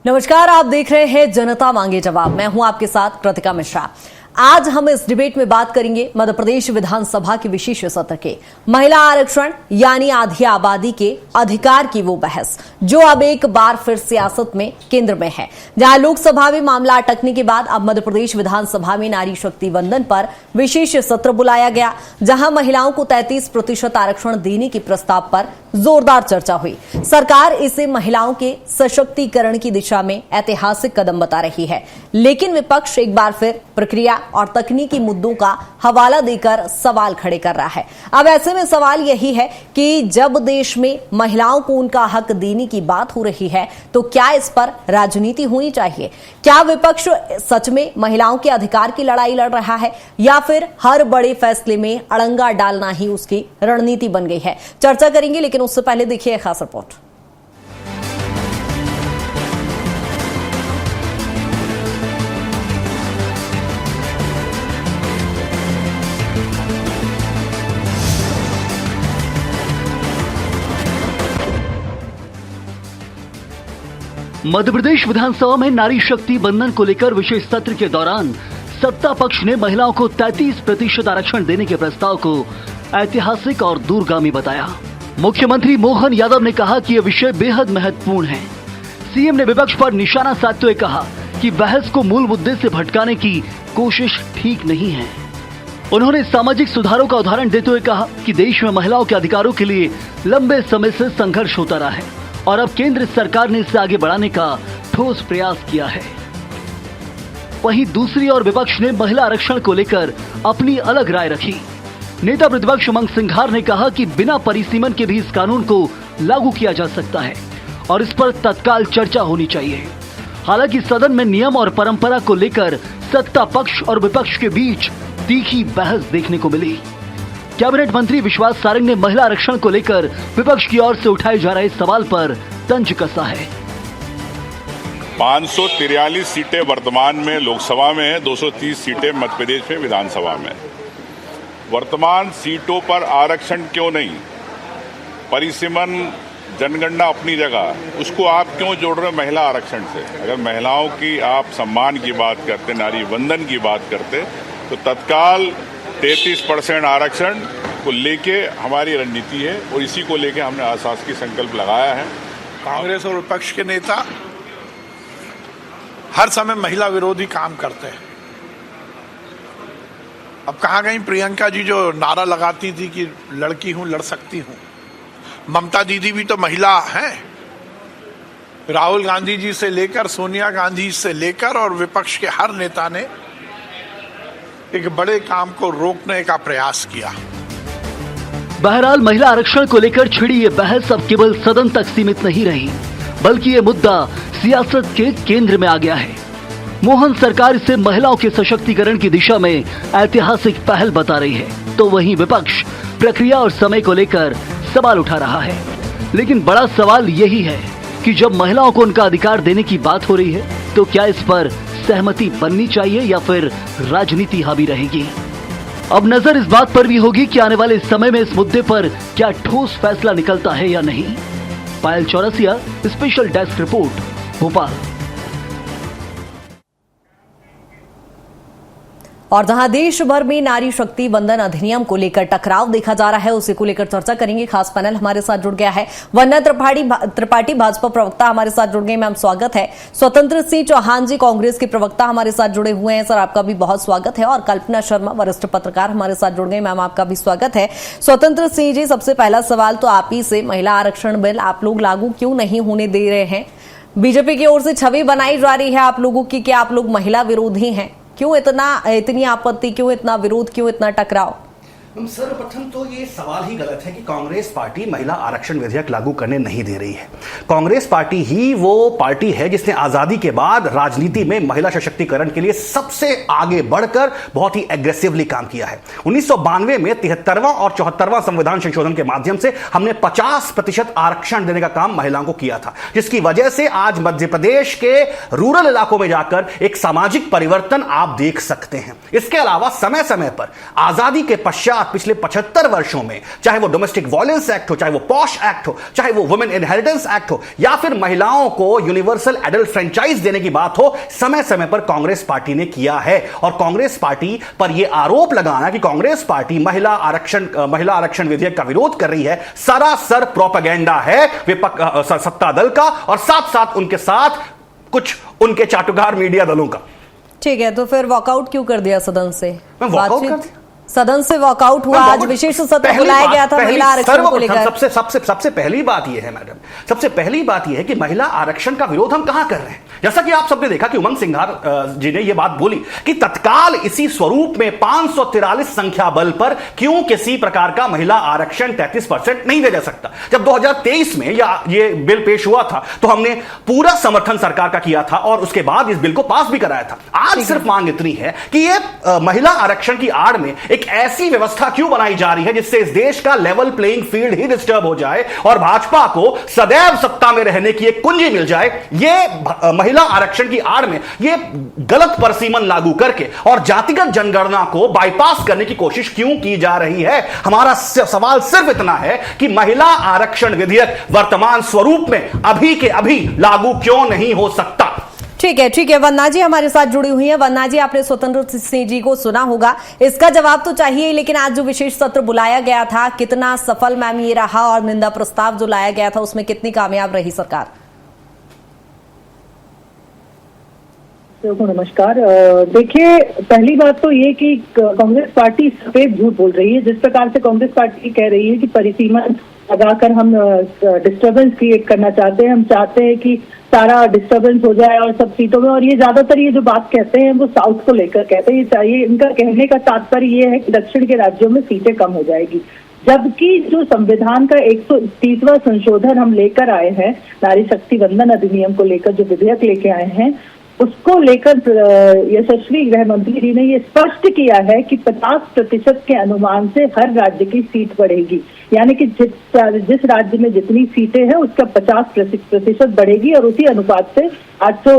नमस्कार, आप देख रहे हैं जनता मांगे जवाब। मैं हूं आपके साथ कृतिका मिश्रा। आज हम इस डिबेट में बात करेंगे मध्य प्रदेश विधानसभा के विशेष सत्र के महिला आरक्षण यानी आधी आबादी के अधिकार की वो बहस जो अब एक बार फिर सियासत में केंद्र में है। जहां लोकसभा में मामला अटकने के बाद अब मध्य प्रदेश विधानसभा में नारी शक्ति वंदन पर विशेष सत्र बुलाया गया, जहां महिलाओं को 33% आरक्षण देने के प्रस्ताव पर जोरदार चर्चा हुई। सरकार इसे महिलाओं के सशक्तिकरण की दिशा में ऐतिहासिक कदम बता रही है, लेकिन विपक्ष एक बार फिर प्रक्रिया और तकनीकी मुद्दों का हवाला देकर सवाल खड़े कर रहा है। अब ऐसे में सवाल यही है कि जब देश में महिलाओं को उनका हक देने की बात हो रही है तो क्या इस पर राजनीति होनी चाहिए? क्या विपक्ष सच में महिलाओं के अधिकार की लड़ाई लड़ रहा है या फिर हर बड़े फैसले में अड़ंगा डालना ही उसकी रणनीति बन गई है? चर्चा करेंगे, लेकिन उससे पहले देखिए एक खास रिपोर्ट। मध्य प्रदेश विधानसभा में नारी शक्ति वंदन को लेकर विशेष सत्र के दौरान सत्ता पक्ष ने महिलाओं को 33% आरक्षण देने के प्रस्ताव को ऐतिहासिक और दूरगामी बताया। मुख्यमंत्री मोहन यादव ने कहा कि यह विषय बेहद महत्वपूर्ण है। सीएम ने विपक्ष पर निशाना साधते हुए कहा कि बहस को मूल मुद्दे से भटकाने की कोशिश ठीक नहीं है। उन्होंने सामाजिक सुधारों का उदाहरण देते हुए कहा कि देश में महिलाओं के अधिकारों के लिए लंबे समय से संघर्ष होता रहा है और अब केंद्र सरकार ने इसे आगे बढ़ाने का ठोस प्रयास किया है। वहीं दूसरी ओर विपक्ष ने महिला आरक्षण को लेकर अपनी अलग राय रखी। नेता प्रतिपक्ष उमंग सिंघार ने कहा कि बिना परिसीमन के भी इस कानून को लागू किया जा सकता है और इस पर तत्काल चर्चा होनी चाहिए। हालांकि सदन में नियम और परंपरा को लेकर सत्ता पक्ष और विपक्ष के बीच तीखी बहस देखने को मिली। कैबिनेट मंत्री विश्वास सारंग ने महिला आरक्षण को लेकर विपक्ष की ओर से उठाए जा रहे सवाल पर तंज कसा है। 543 सीटें वर्तमान में लोकसभा में है, 230 सीटें मध्य प्रदेश में विधानसभा में। वर्तमान सीटों पर आरक्षण क्यों नहीं? परिसीमन जनगणना अपनी जगह, उसको आप क्यों जोड़ रहे हो महिला आरक्षण से? अगर महिलाओं की आप सम्मान की बात करते, नारी वंदन की बात करते, तो तत्काल 33% आरक्षण को लेके हमारी रणनीति है और इसी को लेके हमने आशास की संकल्प लगाया है। कांग्रेस और विपक्ष के नेता हर समय महिला विरोधी काम करते हैं। अब कहाँ गई प्रियंका जी जो नारा लगाती थी कि लड़की हूं लड़ सकती हूं? ममता दीदी भी तो महिला हैं। राहुल गांधी जी से लेकर सोनिया गांधी से लेकर और विपक्ष के हर नेता ने एक बड़े काम को रोकने का प्रयास किया। बहरहाल महिला आरक्षण को लेकर छिड़ी ये बहस अब केवल सदन तक सीमित नहीं रही, बल्कि ये मुद्दा सियासत के केंद्र में आ गया है। मोहन सरकार इसे महिलाओं के सशक्तिकरण की दिशा में ऐतिहासिक पहल बता रही है, तो वहीं विपक्ष प्रक्रिया और समय को लेकर सवाल उठा रहा है। लेकिन बड़ा सवाल यही है कि जब महिलाओं को उनका अधिकार देने की बात हो रही है तो क्या इस पर सहमति बननी चाहिए या फिर राजनीति हावी रहेगी? अब नजर इस बात पर भी होगी कि आने वाले समय में इस मुद्दे पर क्या ठोस फैसला निकलता है या नहीं। Payal Chaurasia, special desk report, Bhopal. और जहां देश भर में नारी शक्ति वंदन अधिनियम को लेकर टकराव देखा जा रहा है, उसी को लेकर चर्चा करेंगे। खास पैनल हमारे साथ जुड़ गया है। वंदना त्रिपाठी भाजपा प्रवक्ता हमारे साथ जुड़ गए। मैम स्वागत है। स्वतंत्र सिंह चौहान जी कांग्रेस के प्रवक्ता हमारे साथ जुड़े हुए हैं। सर आपका भी बहुत स्वागत है। और कल्पना शर्मा वरिष्ठ पत्रकार हमारे साथ जुड़ गए। मैम आपका भी स्वागत है। स्वतंत्र सिंह जी, सबसे पहला सवाल तो आप ही से, महिला आरक्षण बिल आप लोग लागू क्यों नहीं होने दे रहे हैं? बीजेपी की ओर से छवि बनाई जा रही है आप लोगों की कि आप लोग महिला विरोधी हैं। क्यों इतनी आपत्ति, क्यों इतना विरोध, क्यों इतना टकराव? सर्वप्रथम तो ये सवाल ही गलत है कि कांग्रेस पार्टी महिला आरक्षण विधेयक लागू करने नहीं दे रही है। कांग्रेस पार्टी ही वो पार्टी है जिसने आजादी के बाद राजनीति में महिला सशक्तिकरण के लिए सबसे आगे बढ़कर बहुत ही एग्रेसिवली काम किया है। 1992 में 73वां और 74वां संविधान संशोधन के माध्यम से हमने 50% आरक्षण देने का काम महिलाओं को किया था, जिसकी वजह से आज मध्य प्रदेश के रूरल इलाकों में जाकर एक सामाजिक परिवर्तन आप देख सकते हैं। इसके अलावा समय समय पर आजादी के पश्चात बात पिछले 75 वर्षों में, चाहे वो डोमेस्टिक वायलेंस एक्ट हो, चाहे वो पॉश एक्ट हो, चाहे वो वुमेन इनहेरिटेंस एक्ट हो, या फिर महिलाओं को यूनिवर्सल एडल्ट फ्रेंचाइज देने की बात हो, समय समय पर कांग्रेस पार्टी ने किया है। और कांग्रेस पार्टी पर यह आरोप लगाना कि कांग्रेस पार्टी महिला आरक्षण विधेयक का विरोध कर रही है, सरासर प्रोपेगेंडा है सत्ता दल का और साथ साथ उनके साथ कुछ उनके चाटुकार मीडिया दलों का। ठीक है, तो फिर वॉकआउट क्यों कर दिया सदन से? मैं वॉकआउट कर सदन से वॉकआउट हुआ। आज विशेष सत्र बुलाया गया था महिला आरक्षण को लेकर। सबसे पहली बात यह है मैडम, सबसे पहली बात यह है कि महिला आरक्षण का विरोध हम कहां कर रहे हैं। जैसा कि आप सबने देखा कि उमंग सिंघार जी ने यह बात बोली कि तत्काल इसी स्वरूप में 543 संख्या बल पर क्यों किसी प्रकार का महिला आरक्षण 33% नहीं दिया जा सकता। जब 2023 में ये बिल पेश हुआ था तो हमने पूरा समर्थन सरकार का किया था और उसके बाद इस बिल को पास भी कराया था। आज सिर्फ मांग इतनी है कि ये महिला आरक्षण की आड़ में एक ऐसी व्यवस्था क्यों बनाई जा रही है जिससे इस देश का लेवल प्लेइंग फील्ड ही डिस्टर्ब हो जाए और भाजपा को सदैव सत्ता में रहने की एक कुंजी मिल जाए। यह महिला आरक्षण की आड़ में यह गलत परसीमन लागू करके और जातिगत जनगणना को बाईपास करने की कोशिश क्यों की जा रही है। हमारा सवाल सिर्फ इतना है कि महिला आरक्षण विधेयक वर्तमान स्वरूप में अभी के अभी लागू क्यों नहीं हो सकता। ठीक है, वंदना जी हमारे साथ जुड़ी हुई है। वंदना जी, आपने स्वतंत्र सिंह जी को सुना होगा, इसका जवाब तो चाहिए, लेकिन आज जो विशेष सत्र बुलाया गया था कितना सफल मैम ये रहा और निंदा प्रस्ताव जो लाया गया था उसमें कितनी कामयाब रही सरकार? नमस्कार। देखिए, पहली बात तो ये कि कांग्रेस पार्टी सफेद झूठ बोल रही है। जिस प्रकार से कांग्रेस पार्टी कह रही है कि परिसीमन लगाकर हम डिस्टर्बेंस क्रिएट करना चाहते हैं, हम चाहते हैं कि सारा डिस्टर्बेंस हो जाए और सब सीटों में, और ये ज्यादातर ये जो बात कहते हैं वो साउथ को लेकर कहते हैं। ये चाहिए, इनका कहने का तात्पर्य ये है कि दक्षिण के राज्यों में सीटें कम हो जाएगी, जबकि जो संविधान का 130वां संशोधन हम लेकर आए हैं, नारी शक्ति वंदन अधिनियम को लेकर जो विधेयक लेके आए हैं, उसको लेकर यशस्वी गृह मंत्री जी ने ये स्पष्ट किया है कि 50% के अनुमान से हर राज्य की सीट बढ़ेगी, यानी कि जिस राज्य में जितनी सीटें हैं उसका 50% बढ़ेगी और उसी अनुपात से 800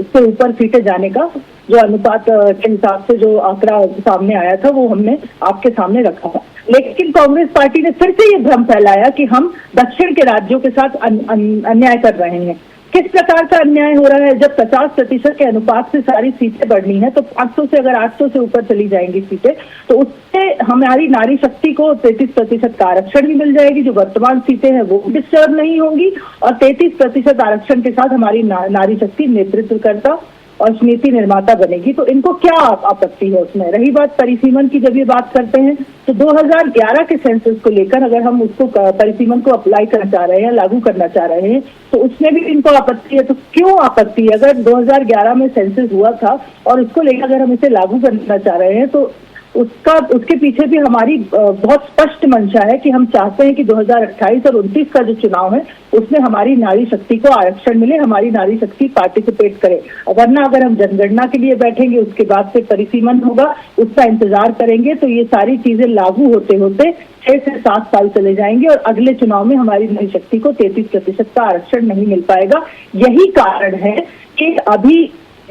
से ऊपर सीटें जाने का जो अनुपात के हिसाब से जो आंकड़ा सामने आया था वो हमने आपके सामने रखा था। लेकिन कांग्रेस पार्टी ने फिर से ये भ्रम फैलाया कि हम दक्षिण के राज्यों के साथ अन्याय कर रहे हैं। किस प्रकार का अन्याय हो रहा है? जब 50% के अनुपात से सारी सीटें बढ़नी है तो 500 से अगर 800 से ऊपर चली जाएंगी सीटें तो उससे हमारी नारी शक्ति को 33% का आरक्षण भी मिल जाएगी, जो वर्तमान सीटें हैं वो डिस्टर्ब नहीं होंगी और 33% आरक्षण के साथ हमारी नारी शक्ति नेतृत्वकर्ता और नीति निर्माता बनेगी। तो इनको क्या आपत्ति है उसमें? रही बात परिसीमन की, जब ये बात करते हैं तो 2011 के सेंसस को लेकर अगर हम उसको परिसीमन को अप्लाई करना चाह रहे हैं, लागू करना चाह रहे हैं, तो उसमें भी इनको आपत्ति है। तो क्यों आपत्ति है? अगर 2011 में सेंसस हुआ था और उसको लेकर अगर हम इसे लागू करना चाह रहे हैं तो उसके पीछे भी हमारी बहुत स्पष्ट मंशा है कि हम चाहते हैं कि 2028 और 29 का जो चुनाव है उसमें हमारी नारी शक्ति को आरक्षण मिले, हमारी नारी शक्ति पार्टिसिपेट करे। वरना अगर हम जनगणना के लिए बैठेंगे उसके बाद से परिसीमन होगा, उसका इंतजार करेंगे तो ये सारी चीजें लागू होते होते 6 से 7 साल चले जाएंगे और अगले चुनाव में हमारी नारी शक्ति को 33% का आरक्षण नहीं मिल पाएगा। यही कारण है कि अभी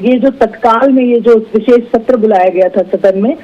ये जो तत्काल में ये जो विशेष सत्र बुलाया गया था सदन में,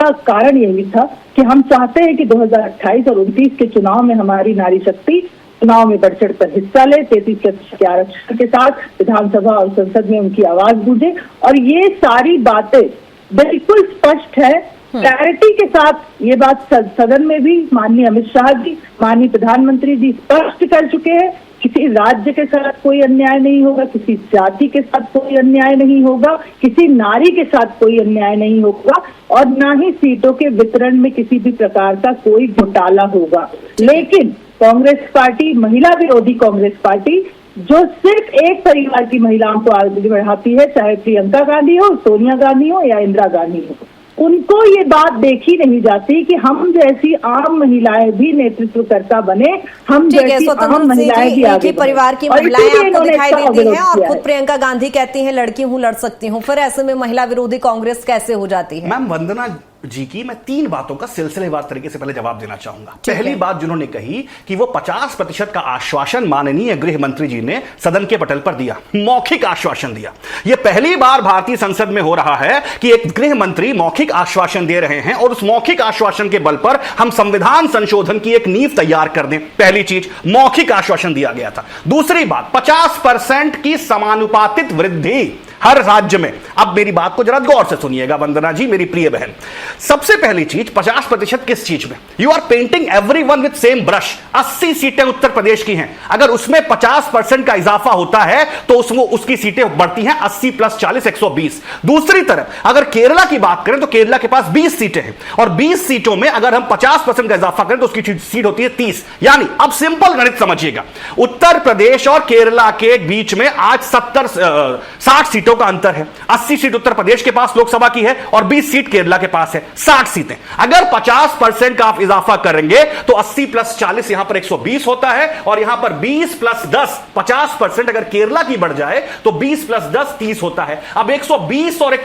का कारण यही था कि हम चाहते हैं कि 2028 और 29 के चुनाव में हमारी नारी शक्ति चुनाव में बढ़ चढ़ कर हिस्सा ले, 33% के आरक्षण के साथ विधानसभा और संसद में उनकी आवाज गूंजे। और ये सारी बातें बिल्कुल स्पष्ट है, क्लैरिटी के साथ ये बात सदन में भी माननीय अमित शाह जी, माननीय प्रधानमंत्री जी स्पष्ट कर चुके हैं। किसी राज्य के साथ कोई अन्याय नहीं होगा, किसी जाति के साथ कोई अन्याय नहीं होगा, किसी नारी के साथ कोई अन्याय नहीं होगा और ना ही सीटों के वितरण में किसी भी प्रकार का कोई घोटाला होगा। लेकिन कांग्रेस पार्टी, महिला विरोधी कांग्रेस पार्टी, जो सिर्फ एक परिवार की महिलाओं को आगे बढ़ाती है, चाहे प्रियंका गांधी हो, सोनिया गांधी हो या इंदिरा गांधी हो, उनको ये बात देखी नहीं जाती कि हम जैसी आम महिलाएं भी नेतृत्वकर्ता बने, हम जैसी आम महिलाएं भी आगे परिवार की महिलाएं आपको दिखाई देती हैं और खुद प्रियंका गांधी कहती हैं लड़की हूं, लड़ सकती हूं, फिर ऐसे में महिला विरोधी कांग्रेस कैसे हो जाती है? मैम वंदना जी की मैं 3 बातों का सिलसिलेवार तरीके से पहले जवाब देना चाहूंगा। पहली बात जिन्होंने कही कि वो 50% का आश्वासन माननीय गृह मंत्री जी ने सदन के पटल पर दिया, मौखिक आश्वासन दिया। यह पहली बार भारतीय संसद में हो रहा है कि एक गृह मंत्री मौखिक आश्वासन दे रहे हैं और उस मौखिक आश्वासन के बल पर हम संविधान संशोधन की एक नींव तैयार कर दें। पहली चीज, मौखिक आश्वासन दिया गया था। दूसरी बात, 50% की समानुपातित वृद्धि हर राज्य में। अब मेरी बात को जरा गौर से सुनिएगा वंदना जी, मेरी प्रिय बहन। सबसे पहली चीज, 50% किस चीज में? You are painting everyone with same brush. 80 सीटें उत्तर प्रदेश की हैं, अगर उसमें 50% का इजाफा होता है तो उसकी सीटें बढ़ती हैं 80 + 40 120। दूसरी तरफ अगर केरला की बात करें तो केरला के पास 20 सीटें हैं और 20 सीटों में अगर हम 50% का इजाफा करें तो उसकी सीट होती है 30। यानी अब सिंपल गणित समझिएगा, उत्तर प्रदेश और केरला के बीच में आज 60 सीटों का अंतर है। 80 सीट उत्तर प्रदेश के पास लोकसभा की है और 20 सीट केरला के पास है, 60 सीटें। अगर 50% का आप इजाफा करेंगे तो 80 + 40 यहां पर 120 होता है और यहां पर 20 + 10 50% अगर केरला की बढ़ जाए तो 20 + 10 30 होता है। अब 120 और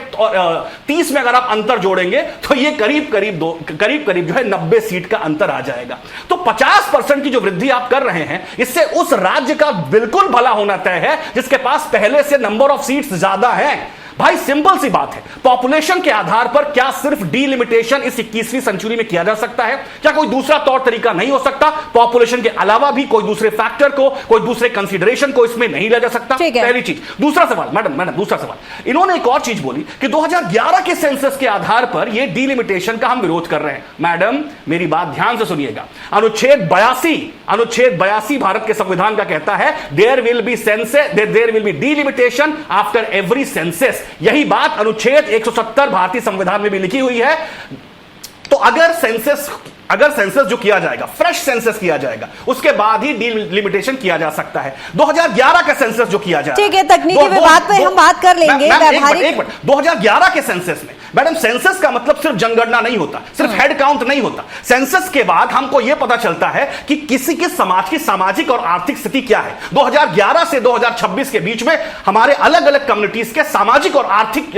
30 में अगर आप अंतर जोड़ेंगे तो ये करीब करीब जो है 90 सीट का अंतर आ जाएगा। तो 50% की जो वृद्धि आप कर रहे हैं, इससे उस राज्य का बिल्कुल भला होना तय है जिसके पास पहले से नंबर ऑफ सीट्स ज्यादा है। भाई सिंपल सी बात है, पॉपुलेशन के आधार पर क्या सिर्फ डीलिमिटेशन इस 21वीं सेंचुरी में किया जा सकता है? क्या कोई दूसरा तौर तरीका नहीं हो सकता? पॉपुलेशन के अलावा भी कोई दूसरे फैक्टर को, कोई दूसरे कंसीडरेशन को इसमें नहीं लिया जा सकता? पहली चीज। दूसरा सवाल, मैडम दूसरा सवाल, इन्होंने एक और चीज बोली कि 2011 के सेंसस के आधार पर यह डीलिमिटेशन का हम विरोध कर रहे हैं। मैडम मेरी बात ध्यान से सुनिएगा, अनुच्छेद 82 भारत के संविधान का कहता है there will be delimitation after every census. यही बात अनुच्छेद 170 भारतीय संविधान में भी लिखी हुई है। तो अगर सेंसस जो किया जाएगा, फ्रेश सेंसस किया जाएगा, उसके बाद ही डीलिमिटेशन किया जा सकता है। 2011 का सेंसस जो किया जाएगा, ठीक है, तकनीकी विवाद पे हम बात कर लेंगे। एक मिनट, 2011 के सेंसस में मैडम, सेंसस का मतलब सिर्फ जनगणना नहीं होता, सिर्फ हेड काउंट नहीं होता। सेंसस के बाद हमको यह पता चलता है कि किसी के समाज की सामाजिक और आर्थिक स्थिति क्या है। 2011 से 2026 के बीच में हमारे अलग अलग कम्युनिटीज के सामाजिक और आर्थिक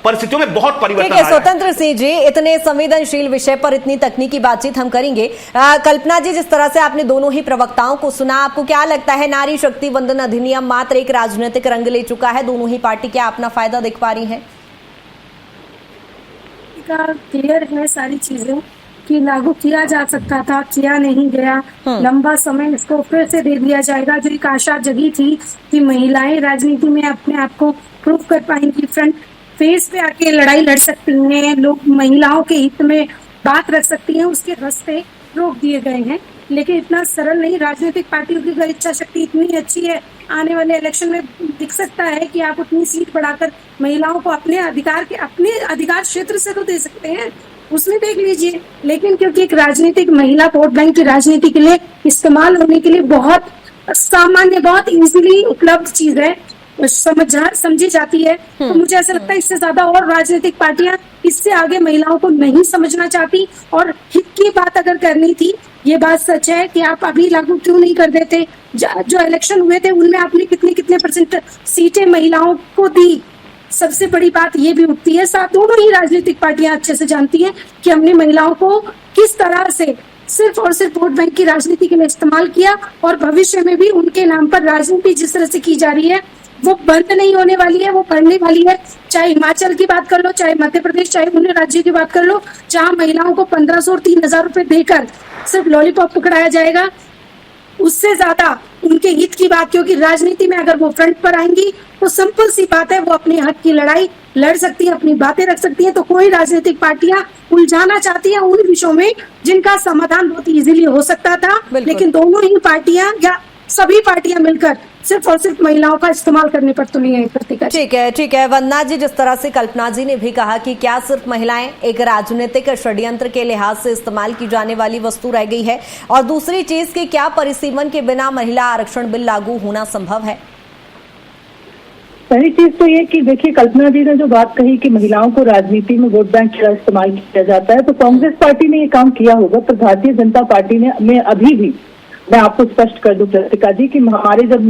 परिस्थितियों में बहुत परिवर्तन आया है। स्वतंत्र सिंह जी, इतने संवेदनशील विषय पर इतनी तकनीकी बातचीत हम करेंगे। कल्पना जी, जिस तरह से आपने दोनों ही प्रवक्ताओं को सुना, आपको क्या लगता है नारी शक्ति वंदन अधिनियम मात्र एक राजनीतिक रंग ले चुका है? दोनों ही पार्टी क्या अपना फायदा देख पा रही है? क्लियर है सारी चीजें कि लागू किया जा सकता था, किया नहीं गया। लंबा समय इसको फिर से दे दिया जाएगा। जो एक आशा जगी थी कि महिलाएं राजनीति में अपने आप को प्रूव कर पाएंगी, फ्रंट फेस पे आके लड़ाई लड़ सकती हैं, लोग महिलाओं के हित में बात रख सकती हैं, उसके रास्ते रोक दिए गए हैं। लेकिन इतना सरल नहीं, राजनीतिक पार्टियों की अगर इच्छा शक्ति इतनी अच्छी है, आने वाले इलेक्शन में दिख सकता है कि आप उतनी सीट बढ़ाकर महिलाओं को अपने अधिकार क्षेत्र से तो दे सकते हैं, उसमें देख लीजिए। लेकिन क्योंकि एक राजनीतिक महिला वोट बैंक की राजनीति के लिए इस्तेमाल होने के लिए बहुत सामान्य, बहुत इजीली उपलब्ध चीज है, समझी जाती है, तो मुझे ऐसा लगता है इससे ज्यादा और राजनीतिक पार्टियां इससे आगे महिलाओं को नहीं समझना चाहती। और हित की बात अगर करनी थी, ये बात सच है कि आप अभी लागू क्यों नहीं कर देते? जो इलेक्शन हुए थे उनमें आपने कितने % सीटें महिलाओं को दी? सबसे बड़ी बात ये भी उठती है, साथ दोनों ही राजनीतिक पार्टियां अच्छे से जानती हैं कि हमने महिलाओं को किस तरह से सिर्फ और सिर्फ वोट बैंक की राजनीति के लिए इस्तेमाल किया, और भविष्य में भी उनके नाम पर राजनीति जिस तरह से की जा रही है वो बंद नहीं होने वाली है, वो बढ़ने वाली है। चाहे हिमाचल की बात कर लो, चाहे मध्य प्रदेश, चाहे अन्य राज्यों की बात कर लो, जहां महिलाओं को 1500 और 3000 रुपए देकर सिर्फ लॉलीपॉप पकड़ाया जाएगा, उससे ज्यादा उनके हित की बात, क्योंकि राजनीति में अगर वो फ्रंट पर आएंगी तो सिंपल सी बात है, वो अपने हक की लड़ाई लड़ सकती है, अपनी बातें रख सकती है। तो कोई राजनीतिक पार्टियां उलझाना चाहती है उन विषयों में जिनका समाधान बहुत इजीली हो सकता था, लेकिन दोनों ही पार्टियां या सभी पार्टियां मिलकर सिर्फ और सिर्फ महिलाओं का इस्तेमाल करने पर तुली है प्रतिक्रिया। ठीक है वंदना जी, जिस तरह से कल्पना जी ने भी कहा कि क्या सिर्फ महिलाएं एक राजनीतिक षड्यंत्र के लिहाज से इस्तेमाल की जाने वाली वस्तु रह गई है, और दूसरी चीज कि क्या परिसीमन के बिना महिला आरक्षण बिल लागू होना संभव है? पहली चीज तो ये कि देखिए, कल्पना जी ने जो बात कही कि महिलाओं को राजनीति में वोट बैंक का इस्तेमाल किया जाता है, तो कांग्रेस पार्टी ने ये काम किया होगा, पर भारतीय जनता पार्टी ने अभी भी मैं आपको स्पष्ट कर दूं कृतिका जी कि हमारे जब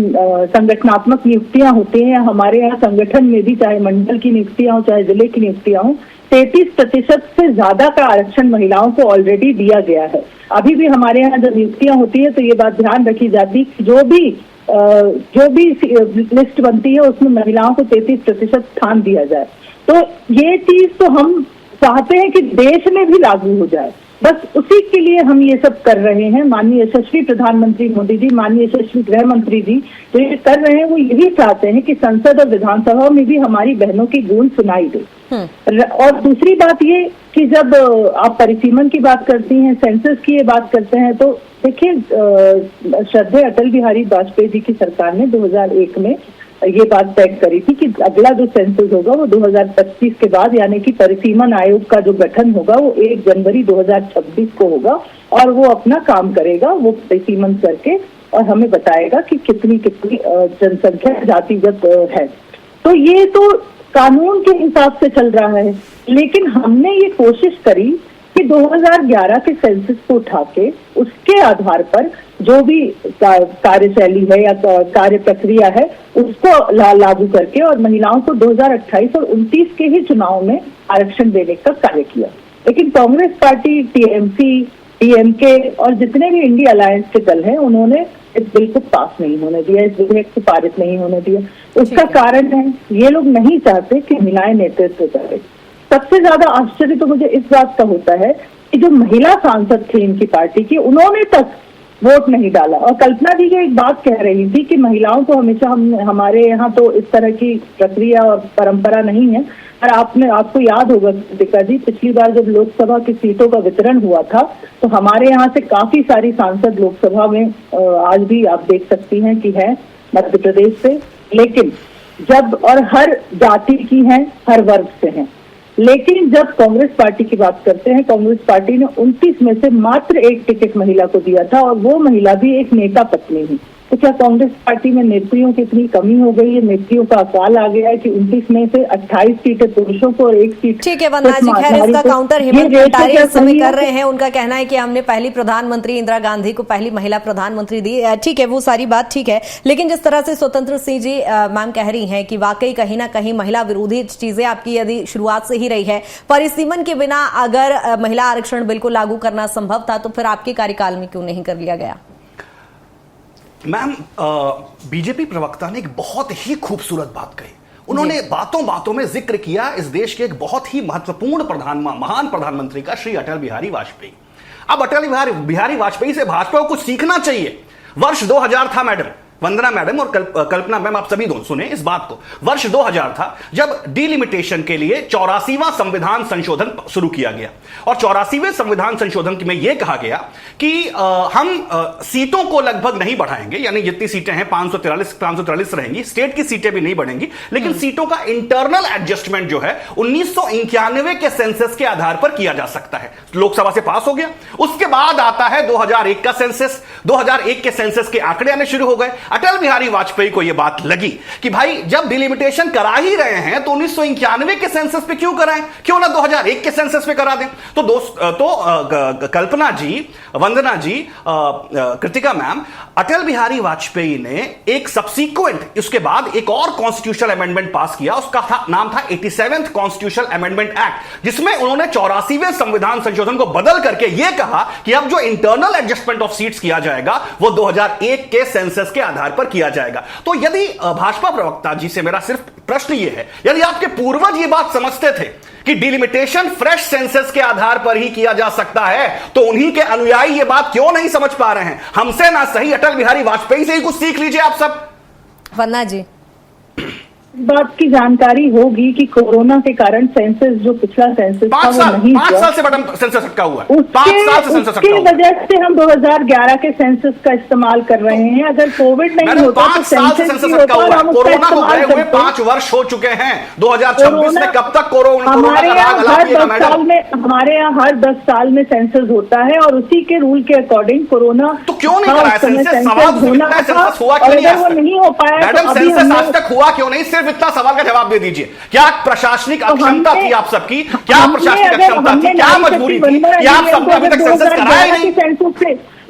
संगठनात्मक नियुक्तियां होती हैं, हमारे यहाँ संगठन में भी चाहे मंडल की नियुक्तियां हो चाहे जिले की नियुक्तियां हो, 33% से ज्यादा का आरक्षण महिलाओं को ऑलरेडी दिया गया है। अभी भी हमारे यहाँ जब नियुक्तियां होती है तो ये बात ध्यान रखी जाती कि जो भी लिस्ट बनती है उसमें महिलाओं को 33% स्थान दिया जाए। तो ये चीज तो हम चाहते हैं कि देश में भी लागू हो जाए, बस उसी के लिए हम ये सब कर रहे हैं। माननीय यशस्वी प्रधानमंत्री मोदी जी, माननीय यशस्वी गृह मंत्री जी जो ये कर रहे हैं वो यही चाहते हैं कि संसद और विधानसभा में भी हमारी बहनों की गूंज सुनाई दे। और दूसरी बात ये कि जब आप परिसीमन की बात करती हैं, सेंसस की ये बात करते हैं, तो देखिए श्रद्धेय अटल बिहारी वाजपेयी जी की सरकार ने 2001 में ये बात तय करी थी कि अगला जो सेंसस होगा वो 2025 के बाद, यानी कि परिसीमन आयोग का जो गठन होगा वो 1 जनवरी 2026 को होगा और वो अपना काम करेगा, वो परिसीमन करके और हमें बताएगा कि कितनी जनसंख्या जातिगत है। तो ये तो कानून के हिसाब से चल रहा है, लेकिन हमने ये कोशिश करी कि 2011 के सेंसस को उठा के उसके आधार पर जो भी कार्यशैली है या कार्य प्रक्रिया है उसको लागू करके और महिलाओं को 2028 और 29 के ही चुनाव में आरक्षण देने का कार्य किया। लेकिन कांग्रेस पार्टी, टीएमसी, डीएमके और जितने भी इंडिया अलायंस के दल हैं उन्होंने इस बिल को पास नहीं होने दिया, इस विधेयक को पारित नहीं होने दिया। उसका कारण है ये लोग नहीं चाहते कि महिलाएं नेतृत्व करें। सबसे ज्यादा आश्चर्य तो मुझे इस बात का होता है कि जो महिला सांसद थे इनकी पार्टी की, उन्होंने तक वोट नहीं डाला। और कल्पना जी एक बात कह रही थी कि महिलाओं को हमेशा हमारे यहाँ तो इस तरह की प्रक्रिया और परंपरा नहीं है। और आपको याद होगा कृतिका जी, पिछली बार जब लोकसभा की सीटों का वितरण हुआ था तो हमारे यहाँ से काफी सारी सांसद लोकसभा में आज भी आप देख सकती हैं कि है मध्य प्रदेश से, लेकिन जब और हर जाति की हैं, हर वर्ग से हैं। लेकिन जब कांग्रेस पार्टी की बात करते हैं, कांग्रेस पार्टी ने 29 में से मात्र 1 टिकट महिला को दिया था और वो महिला भी एक नेता पत्नी ही। तो क्या कांग्रेस पार्टी में नेत्रियों की इतनी कमी हो गई है, नेत्रियों का अकाल आ गया है कि 29 में से 28 सीटें पुरुषों को और 1 सीट। ठीक है वंदना जी, खैर इसका काउंटर हेमंत कटारिया इस समय कर रहे हैं। उनका कहना है कि हमने पहली प्रधानमंत्री इंदिरा गांधी को पहली महिला प्रधानमंत्री दी। ठीक है, वो सारी बात ठीक है, लेकिन जिस तरह से स्वतंत्र सिंह जी मैम कह रही हैं कि वाकई कहीं ना कहीं महिला विरोधी चीजें आपकी यदि शुरुआत से ही रही है, परिसीमन के बिना अगर महिला आरक्षण बिल को लागू करना संभव था तो फिर आपके कार्यकाल में क्यों नहीं कर लिया गया? मैम, बीजेपी प्रवक्ता ने एक बहुत ही खूबसूरत बात कही। उन्होंने बातों बातों में जिक्र किया इस देश के एक बहुत ही महत्वपूर्ण महान प्रधानमंत्री का, श्री अटल बिहारी वाजपेयी। अब अटल बिहारी वाजपेयी से भाजपा को कुछ सीखना चाहिए। वर्ष 2000 था मैडम, वंदना मैडम और कल्पना मैम, आप सभी दोनों सुने इस बात को। वर्ष 2000 था जब डिलिमिटेशन के लिए 84वां संविधान संशोधन शुरू किया गया और 84वें संविधान संशोधन में यह कहा गया कि हम सीटों को लगभग नहीं बढ़ाएंगे, यानी जितनी सीटें हैं 543 रहेंगी, स्टेट की सीटें भी नहीं बढ़ेंगी, लेकिन सीटों का इंटरनल एडजस्टमेंट जो है 1991 के सेंसस के आधार पर किया जा सकता है। लोकसभा से पास हो गया। उसके बाद आता है 2001 का सेंसस। 2001 के सेंसस के आंकड़े आने शुरू हो गए। अटल बिहारी वाजपेयी को यह बात लगी कि भाई जब डिलिमिटेशन करा ही रहे हैं तो 1991 के सेंसस पे क्यों कराएं, क्यों ना 2001 के सेंसस पे करा दें। तो कल्पना जी, वंदना जी, कृतिका मैम, अटल बिहारी वाजपेयी ने एक सब्सीक्वेंट उसके बाद एक और कॉन्स्टिट्यूशनल अमेंडमेंट पास किया। उसका नाम था 87th कॉन्स्टिट्यूशनल अमेंडमेंट एक्ट, जिसमें उन्होंने 84वें संविधान संशोधन को बदल करके यह कहा कि अब जो इंटरनल एडजस्टमेंट ऑफ सीट्स किया जाएगा वो 2001 के सेंसस के आधार पर किया जाएगा। तो यदि भाजपा प्रवक्ता जी से मेरा सिर्फ प्रश्न यह है, यदि आपके पूर्वज ये बात समझते थे कि डिलिमिटेशन फ्रेश सेंसस के आधार पर ही किया जा सकता है, तो उन्हीं के अनुयायी ये बात क्यों नहीं समझ पा रहे हैं? हमसे ना सही अटल बिहारी वाजपेयी से ही कुछ सीख लीजिए आप सब। वंदना जी, बात की जानकारी होगी कि कोरोना के कारण सेंसस जो पिछला सेंसस था वो नहीं हुआ। 5 साल से मैडम सेंसस अटका हुआ है। 5 साल से सेंसस अटका हुआ है। उसकी वजह से हम 2011 के सेंसस का इस्तेमाल कर रहे हैं। अगर कोविड नहीं होता तो सेंसस अटका हुआ है। कोरोना को गए हुए 5 वर्ष हो चुके हैं। 2026 में कब तक कोरोना हमारे यहाँ हर 10 साल में सेंसस होता है और उसी के रूल के अकॉर्डिंग कोरोना तो क्यों नहीं कराया सेंसस? सवाल हुआ क्यों नहीं? वो नहीं हो पाया मैडम, सेंसस आज तक हुआ क्यों नहीं? सिर्फ इतना सवाल का जवाब दे दीजिए। क्या प्रशासनिक अक्षमता थी आप सबकी? क्या प्रशासनिक अक्षमता थी? क्या मजबूरी थी कि आप सबने अभी तक सेंसस कराया ही नहीं?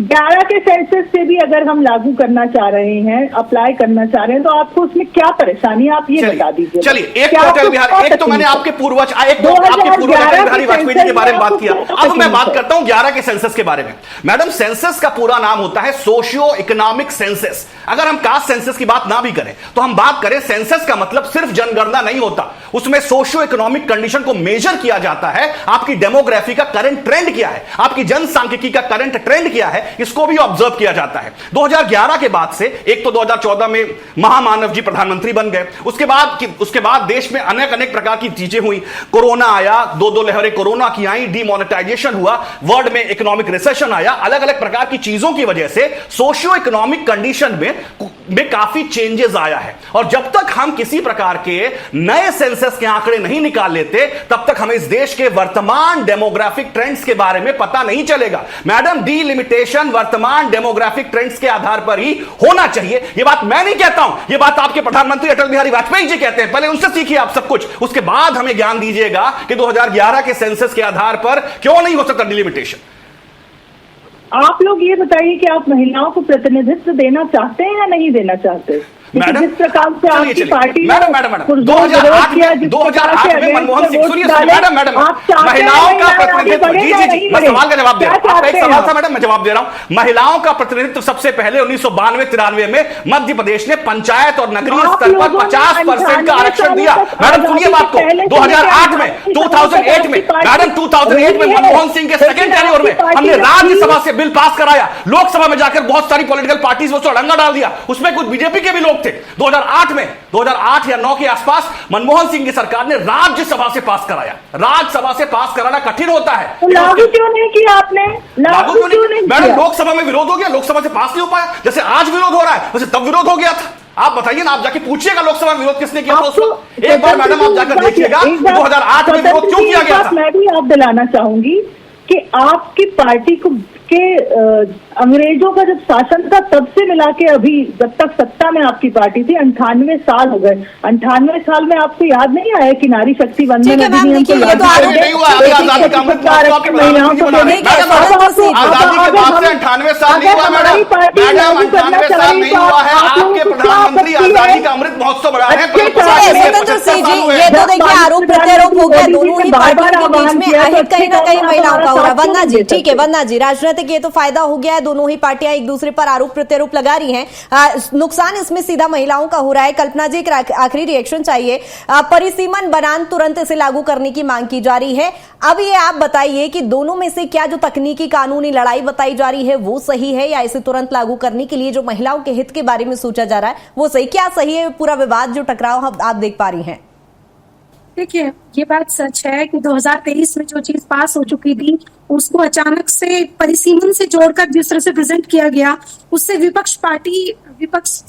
11 के सेंसस से भी अगर हम लागू करना चाह रहे हैं, अप्लाई करना चाह रहे हैं, तो आपको उसमें क्या परेशानी है, आप ये बता दीजिए। चलिए, एक तो मैंने आपके पूर्वज अटल बिहारी वाजपेयी जी के बारे में बात किया। अब मैं बात करता हूं 11 के सेंसस के बारे में। मैडम, सेंसस का पूरा नाम होता है सोशियो इकोनॉमिक सेंसस। अगर हम कास्ट सेंसस की बात ना भी करें तो हम बात करें, सेंसस का मतलब सिर्फ जनगणना नहीं होता, उसमें सोशियो इकोनॉमिक कंडीशन को मेजर किया जाता है। आपकी डेमोग्राफी का करंट ट्रेंड क्या है, आपकी जनसांख्यिकी का करंट ट्रेंड क्या है, इसको भी ऑब्जर्व किया जाता है। 2011 के बाद से, एक तो 2014 में महामानव जी प्रधानमंत्री बन गए, उसके बाद देश में अनेक प्रकार की चीजें हुई। कोरोना आया, दो लहरें कोरोना की आई, डीमोनेटाइजेशन हुआ, वर्ल्ड में इकोनॉमिक रिसेशन आया, अलग अलग प्रकार की चीजों की वजह से सोशियो इकोनॉमिक कंडीशन में काफी चेंजेस आया है। और जब तक हम किसी प्रकार के नए सेंसस के आंकड़े नहीं निकाल लेते, तब तक हमें इस देश के वर्तमान डेमोग्राफिक ट्रेंड्स के बारे में पता नहीं चलेगा। मैडम, डीलिमिटेशन वर्तमान डेमोग्राफिक ट्रेंड्स के आधार पर ही होना चाहिए। यह बात मैं नहीं कहता हूं, यह बात आपके प्रधानमंत्री अटल बिहारी वाजपेयी जी कहते हैं। पहले उनसे सीखिए आप सब कुछ, उसके बाद हमें ज्ञान दीजिएगा कि 2011 के सेंसस के आधार पर क्यों नहीं हो सकता डिलिमिटेशन। आप लोग ये बताइए कि आप महिलाओं को प्रतिनिधित्व देना चाहते हैं या नहीं देना चाहते? मैडम, जिस प्रकार से आपकी पार्टी मैडम 2008 में मनमोहन सिंह, सुनिए मैडम, महिलाओं का प्रतिनिधित्व, जी मैं सवाल का जवाब दे रहा हूं। आपका एक सवाल था मैडम, मैं जवाब दे रहा हूं। महिलाओं का प्रतिनिधित्व सबसे पहले 1992-93 में मध्य प्रदेश ने पंचायत और नगरीय स्तर पर 50% का आरक्षण दिया। मैडम सुनिए बात को, 2008 में 2008 में मैडम 2008 में मनमोहन सिंह के सेकेंड टेन्योर में हमने राज्यसभा से बिल पास कराया, लोकसभा में जाकर बहुत सारी पॉलिटिकल पार्टीज में उसको अड़ंगा डाल दिया, उसमें कुछ बीजेपी के भी लोग थे। 2008 या 9 के आसपास मनमोहन सिंह की सरकार ने राज्यसभा से पास कराया। राज्यसभा से पास कराना कठिन होता है, तो लागू क्यों नहीं किया आपने? लागू क्यों नहीं? मैडम, लोकसभा में विरोध हो गया, लोकसभा से पास नहीं हो पाया। जैसे आज विरोध हो रहा है, वैसे तब विरोध हो गया था। आप बताइए ना, आप जाके पूछिएगा लोकसभा में विरोध किसने किया था उस वक्त। एक बार मैडम आप जाकर देखिएगा 2008 में विरोध क्यों किया गया था। मैं भी याद दिलाना चाहूंगी कि आपकी पार्टी को अंग्रेजों का जब शासन था तब से मिला के अभी जब तक सत्ता में आपकी पार्टी थी 98 साल हो गए। 98 साल में आपको याद नहीं आया कि नारी शक्ति वंदन अधिनियम को लागू नहीं हुआ? आजादी का अमृत महोत्सव के महिलाओं को आजादी के बाद से 98 साल नहीं हुआ मैडम। 98 साल नहीं हुआ है, आपके प्रधानमंत्री आजादी का अमृत महोत्सव बढ़ाए हैं। स्वतंत्र सिंह जी, ये तो देखिए आरोप प्रत्यारोप हो गया दोनों ही पार्टियों के बीच में, अहित कहीं ना कहीं महिलाओं का हो रहा है। वंदना जी, ठीक है वंदना जी, राजनीतिक ये तो फायदा हो गया है, दोनों ही पार्टियां एक दूसरे पर आरोप प्रत्यारोप लगा रही हैं, नुकसान इसमें सीधा महिलाओं का हो रहा है। कल्पना जी, एक आखिरी रिएक्शन चाहिए। परिसीमन बनाम तुरंत इसे लागू करने की मांग की जा रही है। अब ये आप बताइए कि दोनों में से क्या जो तकनीकी कानूनी लड़ाई बताई जा रही है वो सही है, या इसे तुरंत लागू करने के लिए जो महिलाओं के हित के बारे में सोचा जा रहा है वो सही? क्या सही है पूरा विवाद जो टकराव आप देख पा रही हैं? देखिए, ये बात सच है कि 2023 में जो चीज पास हो चुकी थी उसको अचानक से परिसीमन से जोड़कर जिस तरह से प्रेजेंट किया गया, उससे विपक्ष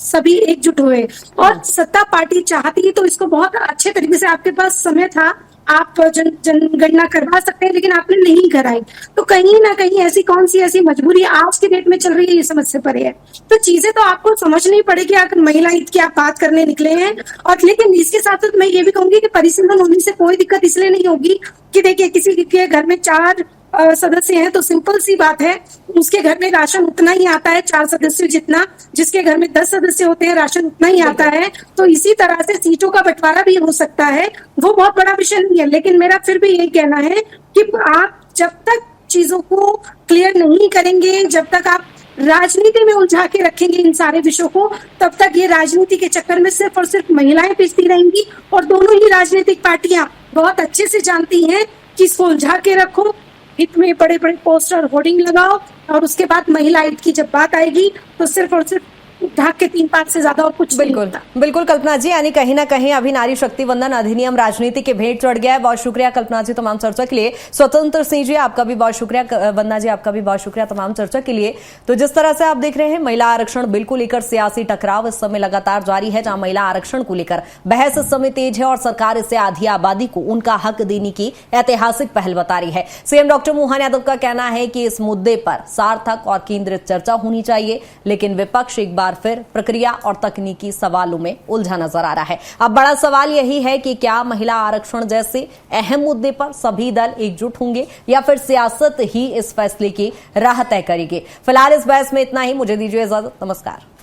सभी एकजुट हुए और सत्ता पार्टी चाहती तो इसको बहुत अच्छे तरीके से, आपके पास समय था, आप जनगणना करवा सकते हैं, लेकिन आपने नहीं कराई। तो कहीं ना कहीं ऐसी मजबूरी आज के डेट में चल रही है, ये समझ से परे है। तो चीजें तो आपको समझनी पड़ेगी अगर महिला हित की आप बात करने निकले हैं। और लेकिन इसके साथ साथ मैं ये भी कहूंगी कि परिसीमन होने से कोई दिक्कत इसलिए नहीं होगी कि देखिए किसी के घर में 4 सदस्य हैं तो सिंपल सी बात है, उसके घर में राशन उतना ही आता है 4 सदस्य जितना, जिसके घर में 10 सदस्य होते हैं राशन उतना ही आता है। तो इसी तरह से सीटों का बंटवारा भी हो सकता है, वो बहुत बड़ा विषय नहीं है। लेकिन मेरा फिर भी यही कहना है कि आप जब तक चीजों को क्लियर नहीं करेंगे, जब तक आप राजनीति में उलझा के रखेंगे इन सारे विषयों को, तब तक ये राजनीति के चक्कर में सिर्फ और सिर्फ महिलाएं पिसती रहेंगी। और दोनों ही राजनीतिक पार्टियां बहुत अच्छे से जानती हैं कि इसको उलझा के रखो, हित में बड़े बड़े पोस्टर होर्डिंग लगाओ, और उसके बाद महिला हित की जब बात आएगी तो सिर्फ और सिर्फ ढाक के 3 पार्ट से ज्यादा और कुछ बिल्कुल कल्पना जी, यानी कहीं ना कहीं अभी नारी शक्ति वंदन अधिनियम राजनीति के भेंट चढ़ गया है। बहुत शुक्रिया कल्पना जी तमाम चर्चा के लिए। स्वतंत्र सिंह जी आपका भी बहुत शुक्रिया, वंदना जी आपका भी बहुत शुक्रिया तमाम चर्चा के लिए। तो जिस तरह से आप देख रहे हैं, महिला आरक्षण बिल को लेकर सियासी टकराव इस समय लगातार जारी है, जहां महिला आरक्षण को लेकर बहस इस समय तेज है और सरकार इसे आधी आबादी को उनका हक देने की ऐतिहासिक पहल बता रही है। सीएम डॉक्टर मोहन यादव का कहना है कि इस मुद्दे पर सार्थक और केंद्रित चर्चा होनी चाहिए, लेकिन विपक्ष एक बार बार फिर प्रक्रिया और तकनीकी सवालों में उलझा नजर आ रहा है। अब बड़ा सवाल यही है कि क्या महिला आरक्षण जैसे अहम मुद्दे पर सभी दल एकजुट होंगे या फिर सियासत ही इस फैसले की राह तय करेगी। फिलहाल इस बहस में इतना ही। मुझे दीजिए इजाजत। नमस्कार।